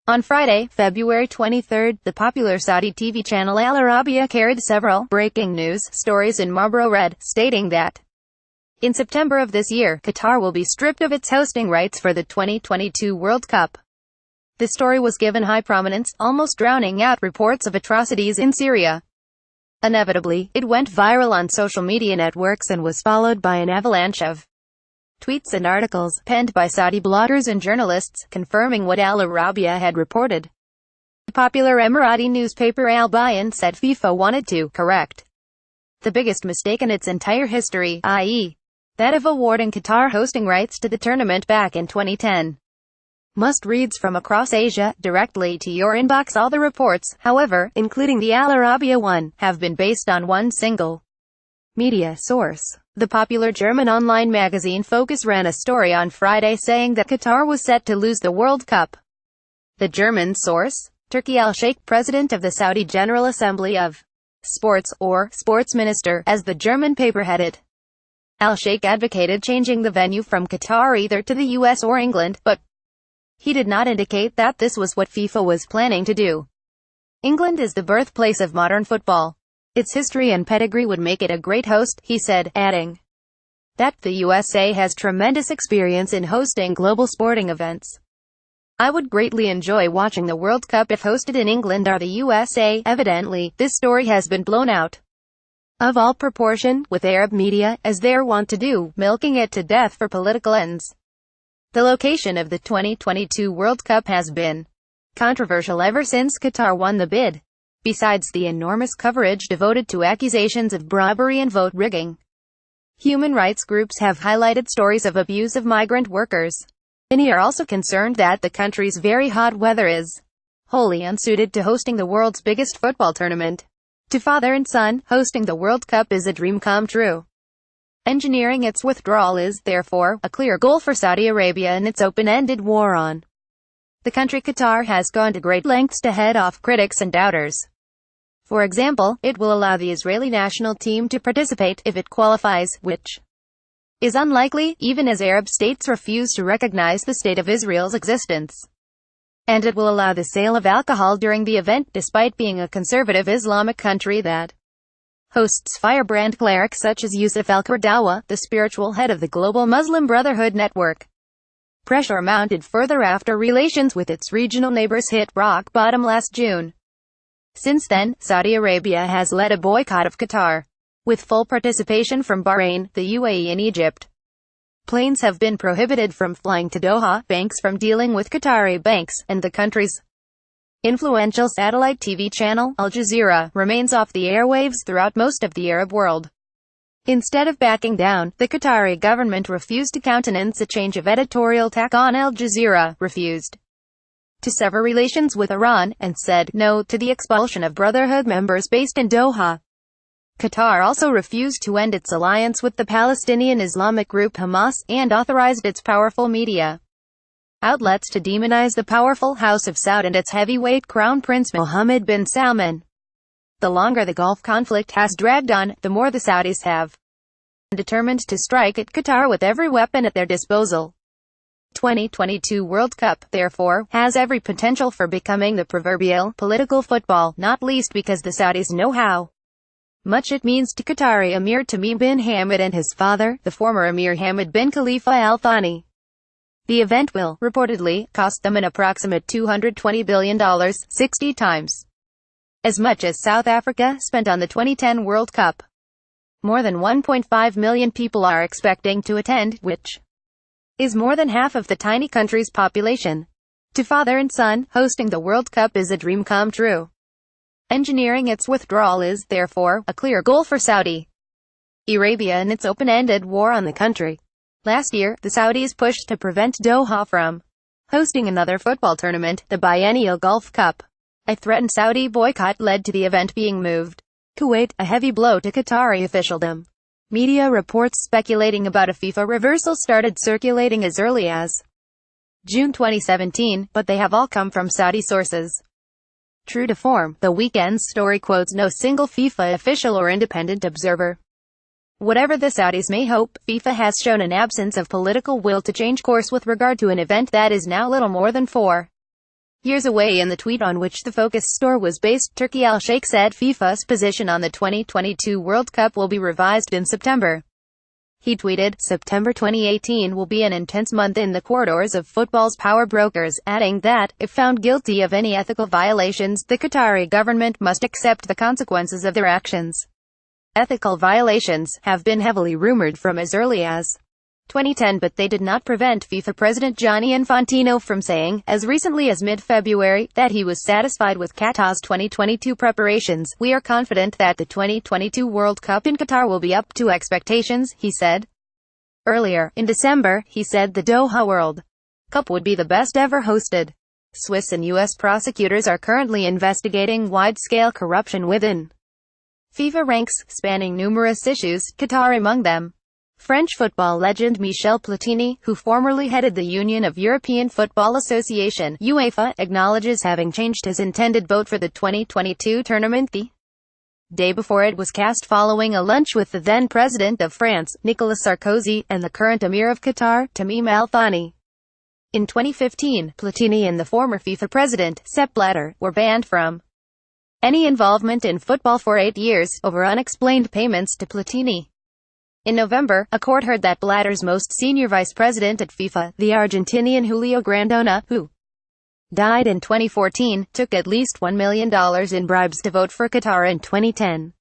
On Friday, February 23, the popular Saudi TV channel Al Arabiya carried several breaking news stories in Marlboro Red, stating that in September of this year, Qatar will be stripped of its hosting rights for the 2022 World Cup. The story was given high prominence, almost drowning out reports of atrocities in Syria. Inevitably, it went viral on social media networks and was followed by an avalanche of tweets and articles, penned by Saudi bloggers and journalists, confirming what Al Arabiya had reported. The popular Emirati newspaper Al Bayan said FIFA wanted to correct the biggest mistake in its entire history, i.e., that of awarding Qatar hosting rights to the tournament back in 2010. Must-reads from across Asia, directly to your inbox. All the reports, however, including the Al Arabiya one, have been based on one single media source. The popular German online magazine Focus ran a story on Friday saying that Qatar was set to lose the World Cup. The German source, Turki al-Sheikh, president of the Saudi General Assembly of Sports, or Sports Minister, as the German paper had it. Al-Sheikh advocated changing the venue from Qatar either to the US or England, but he did not indicate that this was what FIFA was planning to do. England is the birthplace of modern football. Its history and pedigree would make it a great host, he said, adding that the USA has tremendous experience in hosting global sporting events. I would greatly enjoy watching the World Cup if hosted in England or the USA. Evidently, this story has been blown out of all proportion, with Arab media, as they're wont to do, milking it to death for political ends. The location of the 2022 World Cup has been controversial ever since Qatar won the bid. Besides the enormous coverage devoted to accusations of bribery and vote rigging, human rights groups have highlighted stories of abuse of migrant workers. Many are also concerned that the country's very hot weather is wholly unsuited to hosting the world's biggest football tournament. To father and son, hosting the World Cup is a dream come true. Engineering its withdrawal is, therefore, a clear goal for Saudi Arabia in its open-ended war on the country. Qatar has gone to great lengths to head off critics and doubters. For example, it will allow the Israeli national team to participate, if it qualifies, which is unlikely, even as Arab states refuse to recognize the State of Israel's existence. And it will allow the sale of alcohol during the event, despite being a conservative Islamic country that hosts firebrand clerics such as Yusuf al-Qaradawi, the spiritual head of the global Muslim Brotherhood network. Pressure mounted further after relations with its regional neighbors hit rock bottom last June. Since then, Saudi Arabia has led a boycott of Qatar, with full participation from Bahrain, the UAE and Egypt. Planes have been prohibited from flying to Doha, banks from dealing with Qatari banks, and the country's influential satellite TV channel, Al Jazeera, remains off the airwaves throughout most of the Arab world. Instead of backing down, the Qatari government refused to countenance a change of editorial tack on Al Jazeera, refused to sever relations with Iran, and said no to the expulsion of Brotherhood members based in Doha. Qatar also refused to end its alliance with the Palestinian Islamic group Hamas, and authorized its powerful media outlets to demonize the powerful House of Saud and its heavyweight Crown Prince Mohammed bin Salman. The longer the Gulf conflict has dragged on, the more the Saudis have determined to strike at Qatar with every weapon at their disposal. 2022 World Cup, therefore, has every potential for becoming the proverbial political football, not least because the Saudis know how much it means to Qatari Emir Tamim bin Hamad and his father, the former Emir Hamad bin Khalifa Al Thani. The event will, reportedly, cost them an approximate $220 billion, 60 times as much as South Africa spent on the 2010 World Cup. More than 1.5 million people are expecting to attend, which is more than half of the tiny country's population. To father and son, hosting the World Cup is a dream come true. Engineering its withdrawal is, therefore, a clear goal for Saudi Arabia in its open-ended war on the country. Last year, the Saudis pushed to prevent Doha from hosting another football tournament, the biennial Gulf Cup. A threatened Saudi boycott led to the event being moved. Kuwait, a heavy blow to Qatari officialdom. Media reports speculating about a FIFA reversal started circulating as early as June 2017, but they have all come from Saudi sources. True to form, the weekend's story quotes no single FIFA official or independent observer. Whatever the Saudis may hope, FIFA has shown an absence of political will to change course with regard to an event that is now little more than 4 years away. In the tweet on which the Focus store was based, Turki Al-Sheikh said FIFA's position on the 2022 World Cup will be revised in September. He tweeted, "September 2018 will be an intense month in the corridors of football's power brokers," adding that, if found guilty of any ethical violations, the Qatari government must accept the consequences of their actions. Ethical violations have been heavily rumored from as early as 2010, but they did not prevent FIFA President Gianni Infantino from saying, as recently as mid-February, that he was satisfied with Qatar's 2022 preparations. "We are confident that the 2022 World Cup in Qatar will be up to expectations," he said. Earlier, in December, he said the Doha World Cup would be the best ever hosted. Swiss and U.S. prosecutors are currently investigating wide-scale corruption within FIFA ranks, spanning numerous issues, Qatar among them. French football legend Michel Platini, who formerly headed the Union of European Football Association (UEFA), acknowledges having changed his intended vote for the 2022 tournament the day before it was cast, following a lunch with the then President of France, Nicolas Sarkozy, and the current Emir of Qatar, Tamim Al Thani. In 2015, Platini and the former FIFA president, Sepp Blatter, were banned from any involvement in football for 8 years, over unexplained payments to Platini. In November, a court heard that Blatter's most senior vice president at FIFA, the Argentinian Julio Grondona, who died in 2014, took at least $1 million in bribes to vote for Qatar in 2010.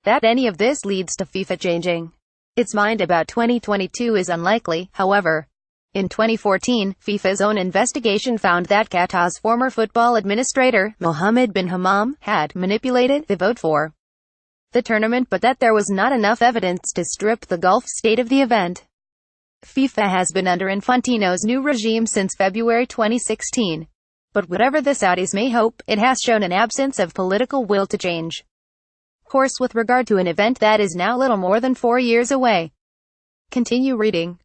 That any of this leads to FIFA changing its mind about 2022 is unlikely, however. In 2014, FIFA's own investigation found that Qatar's former football administrator, Mohammed bin Hammam, had manipulated the vote for the tournament, but that there was not enough evidence to strip the Gulf state of the event. FIFA has been under Infantino's new regime since February 2016. But whatever the Saudis may hope, it has shown an absence of political will to change course with regard to an event that is now little more than 4 years away. Continue reading.